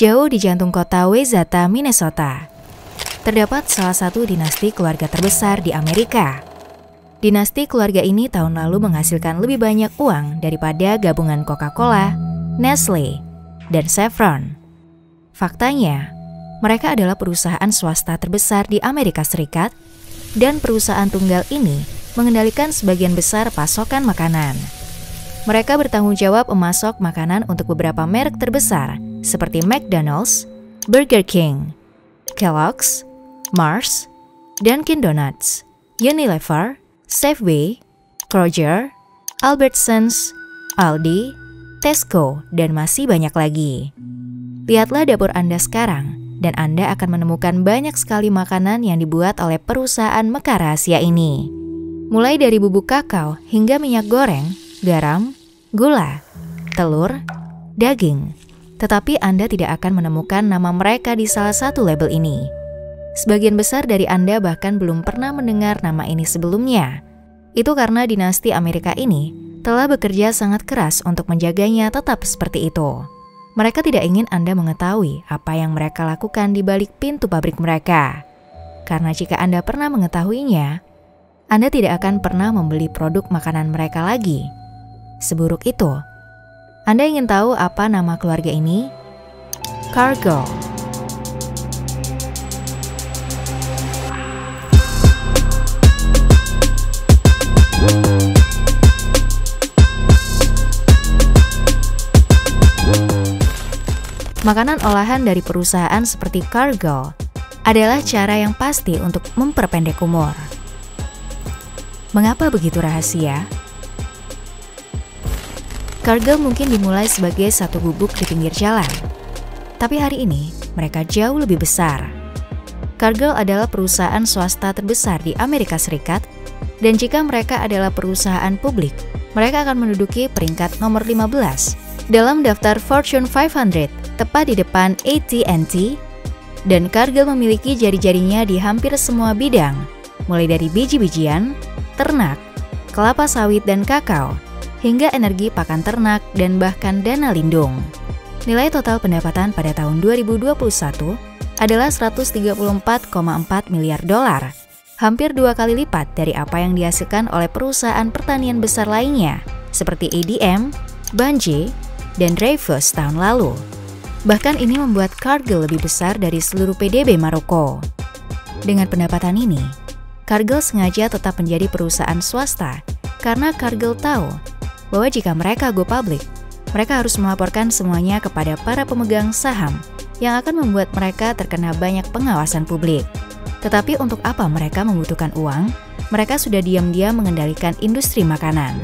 Jauh di jantung kota Wayzata, Minnesota, terdapat salah satu dinasti keluarga terbesar di Amerika. Dinasti keluarga ini tahun lalu menghasilkan lebih banyak uang daripada gabungan Coca-Cola, Nestle, dan Chevron. Faktanya, mereka adalah perusahaan swasta terbesar di Amerika Serikat, dan perusahaan tunggal ini mengendalikan sebagian besar pasokan makanan. Mereka bertanggung jawab memasok makanan untuk beberapa merek terbesar seperti McDonald's, Burger King, Kellogg's, Mars, Dunkin' Donuts, Unilever, Safeway, Kroger, Albertsons, Aldi, Tesco, dan masih banyak lagi. Lihatlah dapur Anda sekarang, dan Anda akan menemukan banyak sekali makanan yang dibuat oleh perusahaan mekar rahasia ini. Mulai dari bubuk kakao hingga minyak goreng, garam, gula, telur, daging. Tetapi Anda tidak akan menemukan nama mereka di salah satu label ini. Sebagian besar dari Anda bahkan belum pernah mendengar nama ini sebelumnya. Itu karena dinasti Amerika ini telah bekerja sangat keras untuk menjaganya tetap seperti itu. Mereka tidak ingin Anda mengetahui apa yang mereka lakukan di balik pintu pabrik mereka. Karena jika Anda pernah mengetahuinya, Anda tidak akan pernah membeli produk makanan mereka lagi. Seburuk itu. Anda ingin tahu apa nama keluarga ini? Cargill. Makanan olahan dari perusahaan seperti Cargill adalah cara yang pasti untuk memperpendek umur. Mengapa begitu rahasia? Cargill mungkin dimulai sebagai satu gubuk di pinggir jalan, tapi hari ini mereka jauh lebih besar. Cargill adalah perusahaan swasta terbesar di Amerika Serikat, dan jika mereka adalah perusahaan publik, mereka akan menduduki peringkat nomor 15 dalam daftar Fortune 500, tepat di depan AT&T, dan Cargill memiliki jari-jarinya di hampir semua bidang, mulai dari biji-bijian, ternak, kelapa sawit dan kakao, hingga energi pakan ternak dan bahkan dana lindung. Nilai total pendapatan pada tahun 2021 adalah 134,4 miliar dolar, hampir 2 kali lipat dari apa yang dihasilkan oleh perusahaan pertanian besar lainnya, seperti ADM, Bunge, dan Dreyfus tahun lalu. Bahkan ini membuat Cargill lebih besar dari seluruh PDB Maroko. Dengan pendapatan ini, Cargill sengaja tetap menjadi perusahaan swasta karena Cargill tahu bahwa jika mereka go public, mereka harus melaporkan semuanya kepada para pemegang saham yang akan membuat mereka terkena banyak pengawasan publik. Tetapi untuk apa mereka membutuhkan uang? Mereka sudah diam-diam mengendalikan industri makanan.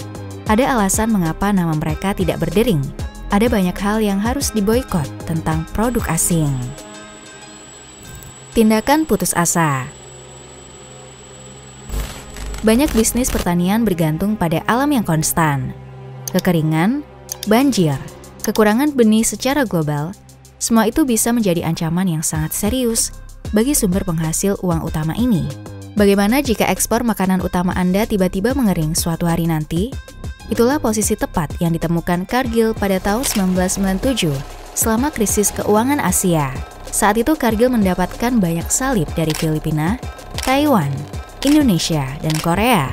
Ada alasan mengapa nama mereka tidak berdering. Ada banyak hal yang harus diboikot tentang produk asing. Tindakan putus asa. Banyak bisnis pertanian bergantung pada alam yang konstan. Kekeringan, banjir, kekurangan benih secara global, semua itu bisa menjadi ancaman yang sangat serius bagi sumber penghasil uang utama ini. Bagaimana jika ekspor makanan utama Anda tiba-tiba mengering suatu hari nanti? Itulah posisi tepat yang ditemukan Cargill pada tahun 1997 selama krisis keuangan Asia. Saat itu Cargill mendapatkan banyak salib dari Filipina, Taiwan, Indonesia, dan Korea.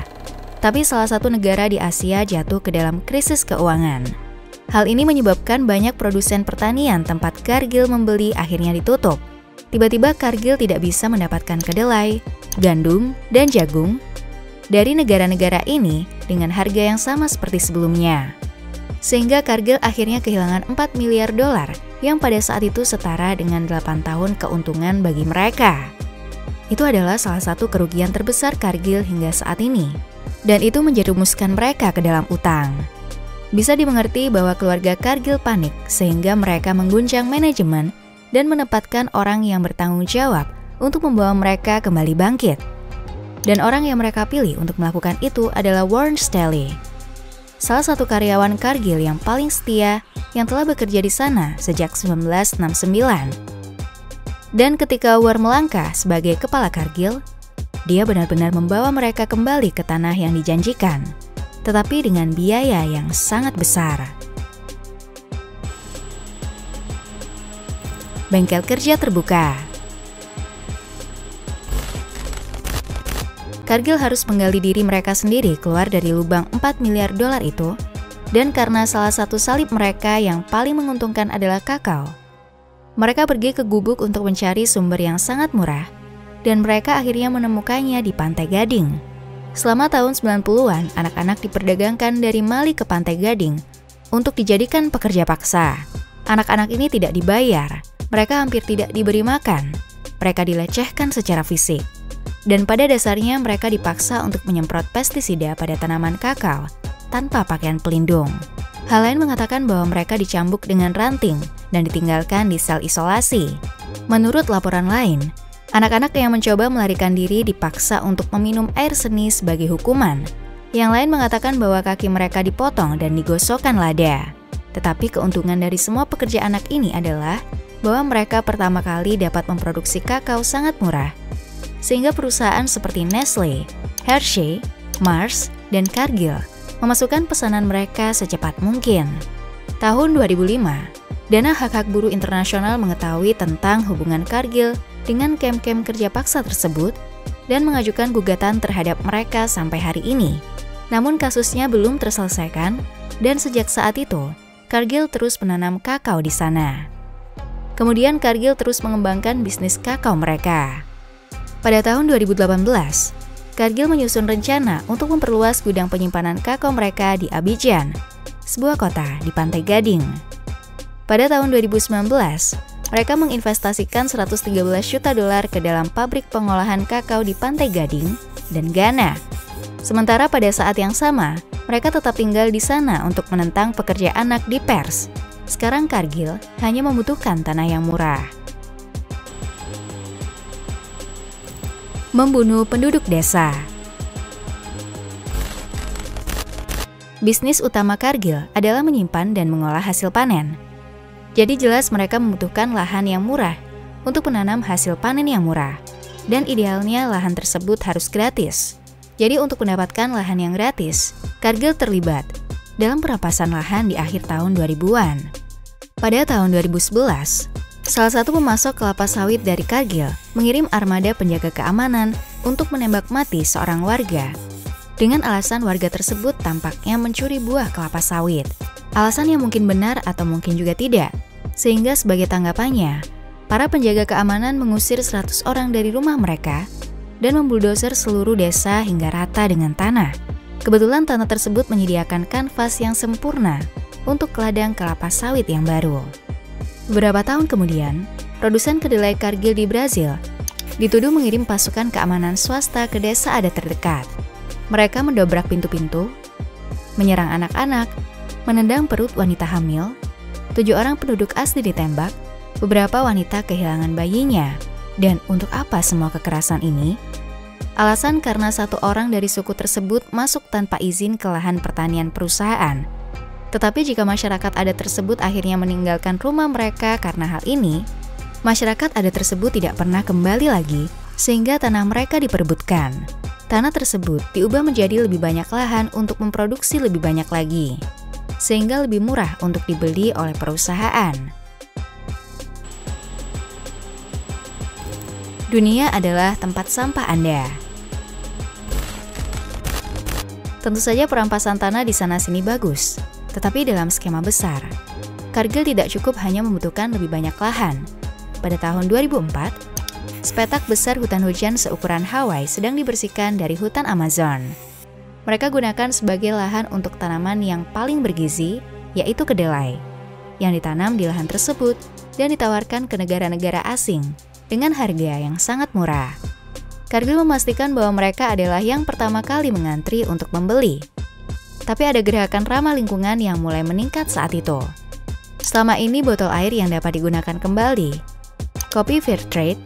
Tapi salah satu negara di Asia jatuh ke dalam krisis keuangan. Hal ini menyebabkan banyak produsen pertanian tempat Cargill membeli akhirnya ditutup. Tiba-tiba Cargill tidak bisa mendapatkan kedelai, gandum, dan jagung dari negara-negara ini dengan harga yang sama seperti sebelumnya. Sehingga Cargill akhirnya kehilangan 4 miliar dolar yang pada saat itu setara dengan 8 tahun keuntungan bagi mereka. Itu adalah salah satu kerugian terbesar Cargill hingga saat ini. Dan itu menjerumuskan mereka ke dalam utang. Bisa dimengerti bahwa keluarga Cargill panik sehingga mereka mengguncang manajemen dan menempatkan orang yang bertanggung jawab untuk membawa mereka kembali bangkit. Dan orang yang mereka pilih untuk melakukan itu adalah Warren Stelly, salah satu karyawan Cargill yang paling setia yang telah bekerja di sana sejak 1969. Dan ketika Warren melangkah sebagai kepala Cargill, dia benar-benar membawa mereka kembali ke tanah yang dijanjikan, tetapi dengan biaya yang sangat besar. bengkel kerja terbuka. Cargill harus menggali diri mereka sendiri keluar dari lubang 4 miliar dolar itu, dan karena salah satu salib mereka yang paling menguntungkan adalah kakao, mereka pergi ke gubuk untuk mencari sumber yang sangat murah, dan mereka akhirnya menemukannya di Pantai Gading. Selama tahun 90-an, anak-anak diperdagangkan dari Mali ke Pantai Gading untuk dijadikan pekerja paksa. Anak-anak ini tidak dibayar, mereka hampir tidak diberi makan, mereka dilecehkan secara fisik. Dan pada dasarnya mereka dipaksa untuk menyemprot pestisida pada tanaman kakao tanpa pakaian pelindung. Hal lain mengatakan bahwa mereka dicambuk dengan ranting dan ditinggalkan di sel isolasi. Menurut laporan lain, anak-anak yang mencoba melarikan diri dipaksa untuk meminum air seni sebagai hukuman. Yang lain mengatakan bahwa kaki mereka dipotong dan digosokkan lada. Tetapi keuntungan dari semua pekerja anak ini adalah bahwa mereka pertama kali dapat memproduksi kakao sangat murah. Sehingga perusahaan seperti Nestle, Hershey, Mars, dan Cargill memasukkan pesanan mereka secepat mungkin. Tahun 2005, Dana Hak-Hak Buruh Internasional mengetahui tentang hubungan Cargill dengan kem-kem kerja paksa tersebut dan mengajukan gugatan terhadap mereka sampai hari ini. Namun kasusnya belum terselesaikan dan sejak saat itu, Cargill terus menanam kakao di sana. Kemudian Cargill terus mengembangkan bisnis kakao mereka. Pada tahun 2018, Cargill menyusun rencana untuk memperluas gudang penyimpanan kakao mereka di Abidjan, sebuah kota di Pantai Gading. Pada tahun 2019, mereka menginvestasikan 113 juta dolar ke dalam pabrik pengolahan kakao di Pantai Gading dan Ghana. Sementara pada saat yang sama, mereka tetap tinggal di sana untuk menentang pekerja anak di Pers. Sekarang Cargill hanya membutuhkan tanah yang murah. Membunuh penduduk desa. Bisnis utama Cargill adalah menyimpan dan mengolah hasil panen. Jadi jelas mereka membutuhkan lahan yang murah untuk menanam hasil panen yang murah. Dan idealnya lahan tersebut harus gratis. Jadi untuk mendapatkan lahan yang gratis, Cargill terlibat dalam perampasan lahan di akhir tahun 2000-an. Pada tahun 2011, salah satu pemasok kelapa sawit dari Cargill mengirim armada penjaga keamanan untuk menembak mati seorang warga. Dengan alasan warga tersebut tampaknya mencuri buah kelapa sawit. Alasan yang mungkin benar atau mungkin juga tidak. Sehingga sebagai tanggapannya, para penjaga keamanan mengusir 100 orang dari rumah mereka dan membuldoser seluruh desa hingga rata dengan tanah. Kebetulan tanah tersebut menyediakan kanvas yang sempurna untuk ladang kelapa sawit yang baru. Beberapa tahun kemudian, produsen kedelai Cargill di Brazil dituduh mengirim pasukan keamanan swasta ke desa adat terdekat. Mereka mendobrak pintu-pintu, menyerang anak-anak, menendang perut wanita hamil, 7 orang penduduk asli ditembak, beberapa wanita kehilangan bayinya. Dan untuk apa semua kekerasan ini? Alasan karena satu orang dari suku tersebut masuk tanpa izin ke lahan pertanian perusahaan. Tetapi jika masyarakat adat tersebut akhirnya meninggalkan rumah mereka karena hal ini, masyarakat adat tersebut tidak pernah kembali lagi sehingga tanah mereka diperebutkan. Tanah tersebut diubah menjadi lebih banyak lahan untuk memproduksi lebih banyak lagi, sehingga lebih murah untuk dibeli oleh perusahaan. Dunia adalah tempat sampah Anda. Tentu saja perampasan tanah di sana-sini bagus, tetapi dalam skema besar, Cargill tidak cukup hanya membutuhkan lebih banyak lahan. Pada tahun 2004, sepetak besar hutan hujan seukuran Hawaii sedang dibersihkan dari hutan Amazon. Mereka gunakan sebagai lahan untuk tanaman yang paling bergizi, yaitu kedelai, yang ditanam di lahan tersebut dan ditawarkan ke negara-negara asing dengan harga yang sangat murah. Cargill memastikan bahwa mereka adalah yang pertama kali mengantri untuk membeli. Tapi ada gerakan ramah lingkungan yang mulai meningkat saat itu. Selama ini botol air yang dapat digunakan kembali, kopi fair trade,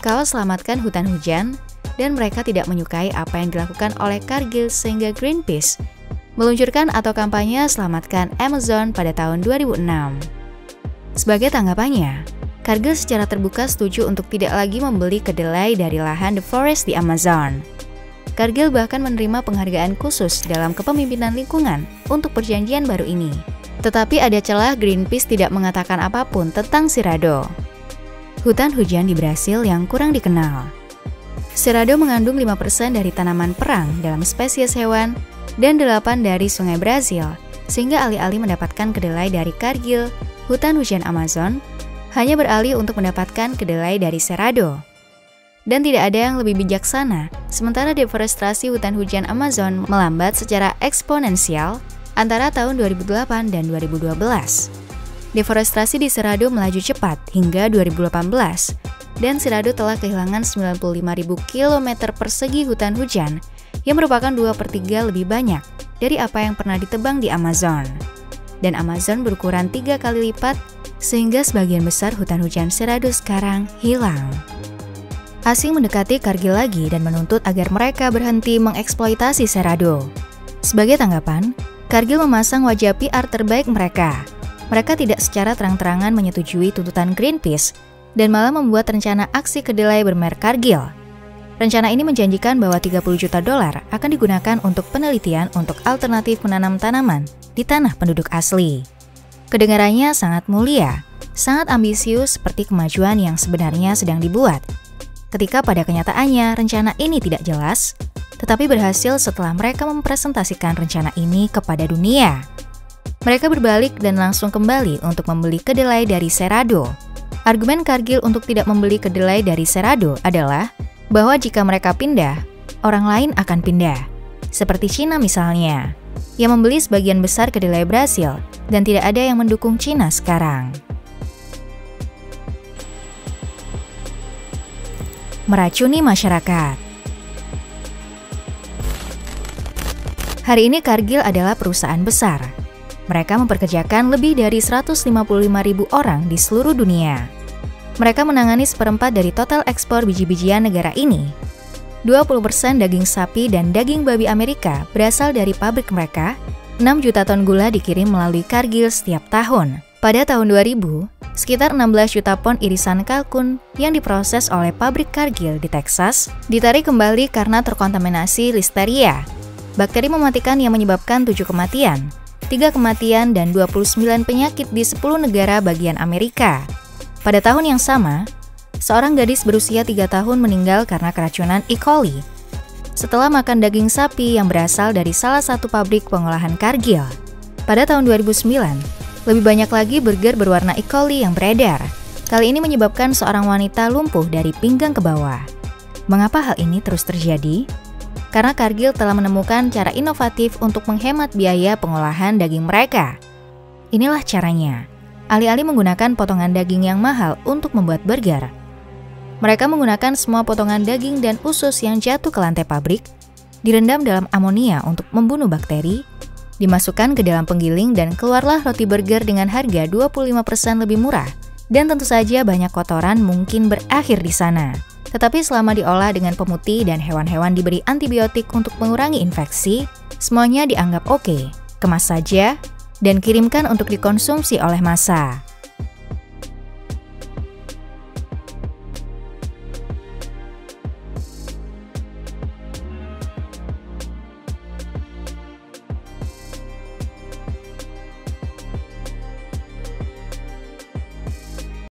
kaos selamatkan hutan hujan, dan mereka tidak menyukai apa yang dilakukan oleh Cargill sehingga Greenpeace meluncurkan atau kampanye Selamatkan Amazon pada tahun 2006. Sebagai tanggapannya, Cargill secara terbuka setuju untuk tidak lagi membeli kedelai dari lahan The Forest di Amazon. Cargill bahkan menerima penghargaan khusus dalam kepemimpinan lingkungan untuk perjanjian baru ini. Tetapi ada celah Greenpeace tidak mengatakan apapun tentang si Rado. hutan hujan di Brasil yang kurang dikenal. Cerrado mengandung 5% dari tanaman perang dalam spesies hewan dan 8% dari sungai Brasil, sehingga alih-alih mendapatkan kedelai dari Cargill, hutan hujan Amazon hanya beralih untuk mendapatkan kedelai dari Cerrado. Dan tidak ada yang lebih bijaksana, sementara deforestasi hutan hujan Amazon melambat secara eksponensial antara tahun 2008 dan 2012. Deforestasi di Cerrado melaju cepat hingga 2018, dan Cerrado telah kehilangan 95.000 km persegi hutan hujan yang merupakan 2/3 lebih banyak dari apa yang pernah ditebang di Amazon. Dan Amazon berukuran 3 kali lipat, sehingga sebagian besar hutan hujan Cerrado sekarang hilang. Asing mendekati Cargill lagi dan menuntut agar mereka berhenti mengeksploitasi Cerrado. Sebagai tanggapan, Cargill memasang wajah PR terbaik mereka. Mereka tidak secara terang-terangan menyetujui tuntutan Greenpeace dan malah membuat rencana aksi kedelai bermerek Cargill. Rencana ini menjanjikan bahwa $30 juta akan digunakan untuk penelitian untuk alternatif menanam tanaman di tanah penduduk asli. Kedengarannya sangat mulia, sangat ambisius seperti kemajuan yang sebenarnya sedang dibuat. Ketika pada kenyataannya rencana ini tidak jelas, tetapi berhasil setelah mereka mempresentasikan rencana ini kepada dunia. Mereka berbalik dan langsung kembali untuk membeli kedelai dari Cerrado. Argumen Cargill untuk tidak membeli kedelai dari Cerrado adalah bahwa jika mereka pindah, orang lain akan pindah. Seperti Cina misalnya, yang membeli sebagian besar kedelai Brasil dan tidak ada yang mendukung Cina sekarang. Meracuni masyarakat. Hari ini Cargill adalah perusahaan besar. Mereka memperkerjakan lebih dari 155.000 orang di seluruh dunia. Mereka menangani 1/4 dari total ekspor biji-bijian negara ini. 20% daging sapi dan daging babi Amerika berasal dari pabrik mereka. 6 juta ton gula dikirim melalui Cargill setiap tahun. Pada tahun 2000, sekitar 16 juta pon irisan kalkun yang diproses oleh pabrik Cargill di Texas ditarik kembali karena terkontaminasi listeria, bakteri mematikan yang menyebabkan 7 kematian. 3 kematian dan 29 penyakit di 10 negara bagian Amerika. Pada tahun yang sama, seorang gadis berusia 3 tahun meninggal karena keracunan E. coli setelah makan daging sapi yang berasal dari salah satu pabrik pengolahan Cargill. Pada tahun 2009, lebih banyak lagi burger berwarna E. coli yang beredar. Kali ini menyebabkan seorang wanita lumpuh dari pinggang ke bawah. Mengapa hal ini terus terjadi? Karena Cargill telah menemukan cara inovatif untuk menghemat biaya pengolahan daging mereka. Inilah caranya. Alih-alih menggunakan potongan daging yang mahal untuk membuat burger, mereka menggunakan semua potongan daging dan usus yang jatuh ke lantai pabrik, direndam dalam amonia untuk membunuh bakteri, dimasukkan ke dalam penggiling dan keluarlah roti burger dengan harga 25% lebih murah. Dan tentu saja banyak kotoran mungkin berakhir di sana. Tetapi selama diolah dengan pemutih dan hewan-hewan diberi antibiotik untuk mengurangi infeksi, semuanya dianggap oke. Kemas saja dan kirimkan untuk dikonsumsi oleh massa.